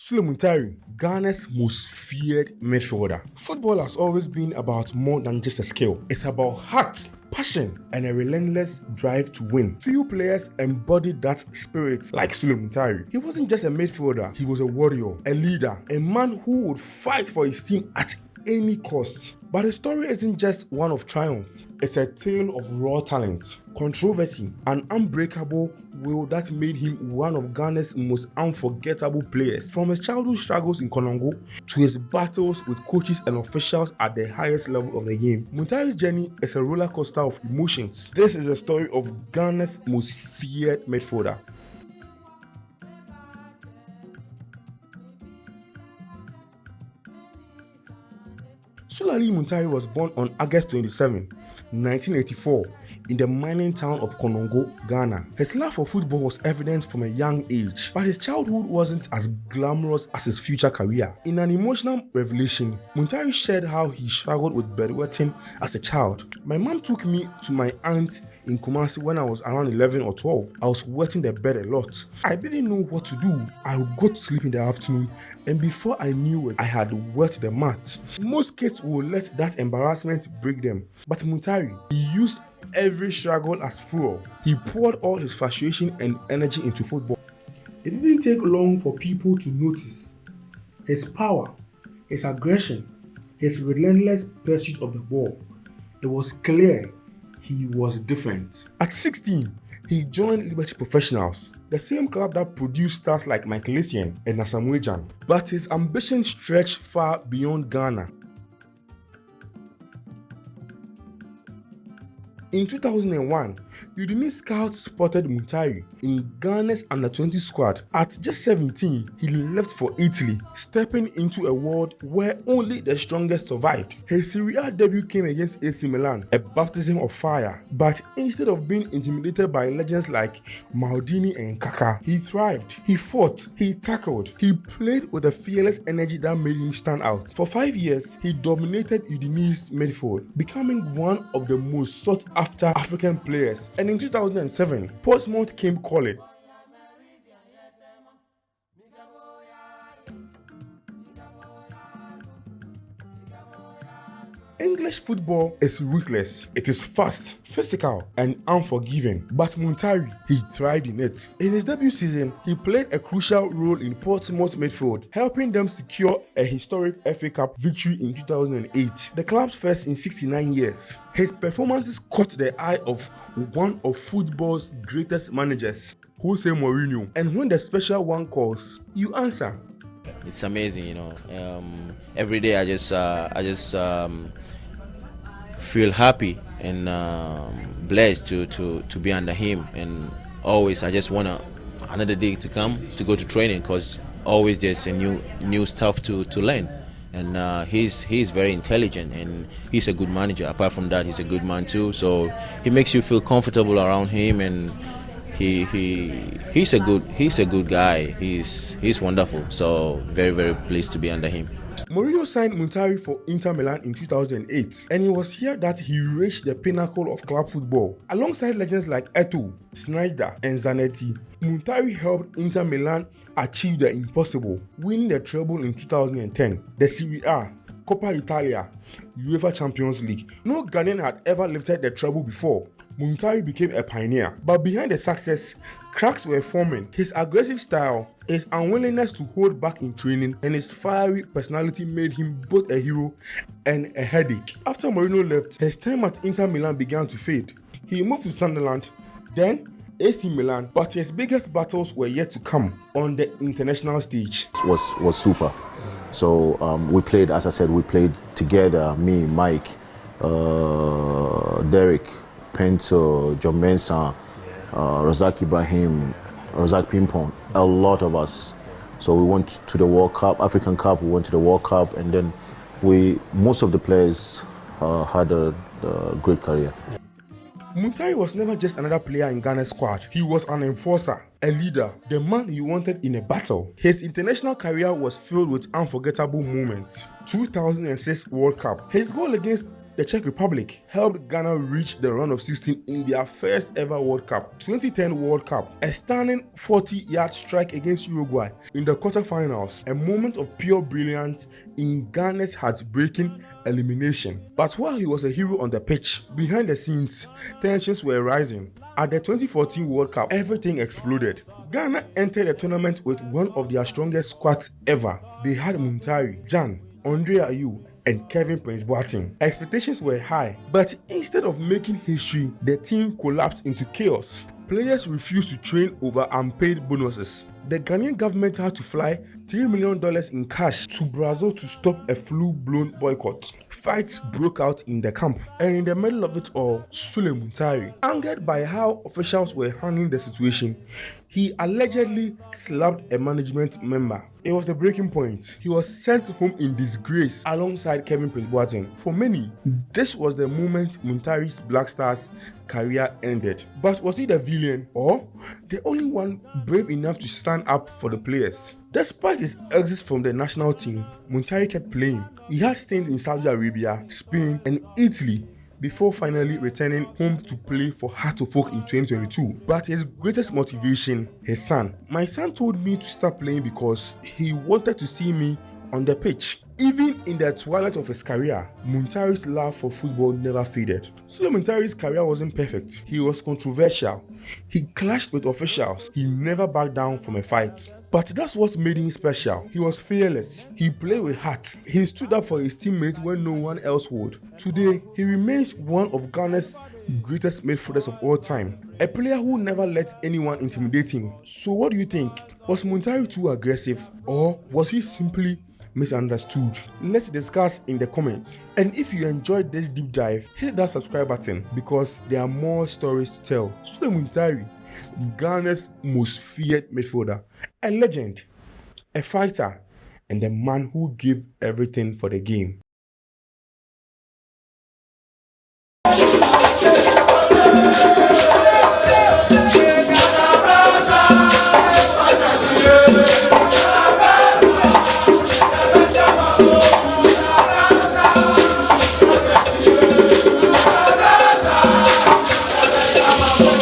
Sulley Muntari, Ghana's most feared midfielder. Football has always been about more than just a skill. It's about heart, passion, and a relentless drive to win. Few players embodied that spirit like Sulley Muntari. He wasn't just a midfielder, he was a warrior, a leader, a man who would fight for his team at any cost. But his story isn't just one of triumph. It's a tale of raw talent, controversy, and unbreakable will that made him one of Ghana's most unforgettable players. From his childhood struggles in Konongo to his battles with coaches and officials at the highest level of the game, Muntari's journey is a roller coaster of emotions. This is the story of Ghana's most feared midfielder. Sulley Muntari was born on August 27, 1984, in the mining town of Konongo, Ghana. His love for football was evident from a young age, but his childhood wasn't as glamorous as his future career. In an emotional revelation, Muntari shared how he struggled with bedwetting as a child. "My mom took me to my aunt in Kumasi when I was around 11 or 12. I was wetting the bed a lot. I didn't know what to do. I would go to sleep in the afternoon, and before I knew it, I had wet the mat." Most kids will let that embarrassment break them, but Muntari, he used every struggle as fuel. He poured all his frustration and energy into football. It didn't take long for people to notice his power, his aggression, his relentless pursuit of the ball. It was clear he was different. At 16, he joined Liberty Professionals, the same club that produced stars like Michael Essien and Asamoah. But his ambition stretched far beyond Ghana. In 2001, Udinese scouts spotted Muntari in Ghana's under-20 squad. At just 17, he left for Italy, stepping into a world where only the strongest survived. His Serie A debut came against AC Milan, a baptism of fire. But instead of being intimidated by legends like Maldini and Kaka, he thrived. He fought, he tackled, he played with a fearless energy that made him stand out. For 5 years, he dominated Udinese midfield, becoming one of the most sought-after African players. And in 2007, Portsmouth came calling. English football is ruthless. It is fast, physical, and unforgiving. But Muntari, he thrived in it. In his debut season, he played a crucial role in Portsmouth's midfield, helping them secure a historic FA Cup victory in 2008, the club's first in 69 years. His performances caught the eye of one of football's greatest managers, Jose Mourinho. And when the special one calls, you answer. It's amazing, every day I just feel happy and blessed to be under him, and always I just want another day to come to go to training, because always there's a new stuff to learn. And he's very intelligent, and he's a good manager. Apart from that, he's a good man too, so he makes you feel comfortable around him, and he's a good guy. He's wonderful. So very, very pleased to be under him. Mourinho signed Muntari for Inter Milan in 2008, and it was here that he reached the pinnacle of club football. Alongside legends like Eto'o, Sneijder, and Zanetti, Muntari helped Inter Milan achieve the impossible, winning the treble in 2010, the Serie A, Coppa Italia, UEFA Champions League. No Ghanaian had ever lifted the treble before. Muntari became a pioneer, but behind the success, cracks were forming. His aggressive style, his unwillingness to hold back in training, and his fiery personality made him both a hero and a headache. After Mourinho left, his time at Inter Milan began to fade. He moved to Sunderland, then AC Milan, but his biggest battles were yet to come on the international stage. Was super. So we played, as I said, we played together, me, Mike, Derek, Pento, John Mensah, Razak Ibrahim, Razak Pimpon, a lot of us. So we went to the World Cup, African Cup, we went to the World Cup, and then most of the players had a great career. Muntari was never just another player in Ghana's squad. He was an enforcer, a leader, the man you wanted in a battle. His international career was filled with unforgettable moments. 2006 World Cup. His goal against the Czech Republic helped Ghana reach the round of 16 in their first ever World Cup, 2010 World Cup. A stunning 40-yard strike against Uruguay in the quarterfinals, a moment of pure brilliance in Ghana's heartbreaking elimination. But while he was a hero on the pitch, behind the scenes, tensions were rising. At the 2014 World Cup, everything exploded. Ghana entered the tournament with one of their strongest squads ever. They had Muntari, Jan, Andre Ayew, and Kevin Prince Boateng. Expectations were high, but instead of making history, the team collapsed into chaos. Players refused to train over unpaid bonuses. The Ghanaian government had to fly $3 million in cash to Brazil to stop a full-blown boycott. Fights broke out in the camp, and in the middle of it all, Sulley Muntari, angered by how officials were handling the situation, he allegedly slapped a management member. It was the breaking point. He was sent home in disgrace alongside Kevin Prince Boateng. For many, this was the moment Muntari's Black Stars career ended. But was he the villain or the only one brave enough to stand up for the players? Despite his exit from the national team, Muntari kept playing. He had stints in Saudi Arabia, Spain, and Italy before finally returning home to play for Heart of Oak in 2022. But his greatest motivation, his son. My son told me to start playing because he wanted to see me on the pitch. Even in the twilight of his career, Muntari's love for football never faded. Sulley Muntari's career wasn't perfect. He was controversial. He clashed with officials. He never backed down from a fight. But that's what made him special. He was fearless. He played with heart. He stood up for his teammates when no one else would. Today, he remains one of Ghana's greatest midfielders of all time. A player who never let anyone intimidate him. So what do you think? Was Muntari too aggressive, or was he simply misunderstood? Let's discuss in the comments. And if you enjoyed this deep dive, hit that subscribe button because there are more stories to tell. Sulley Muntari, Ghana's most feared midfielder, a legend, a fighter, and a man who gave everything for the game.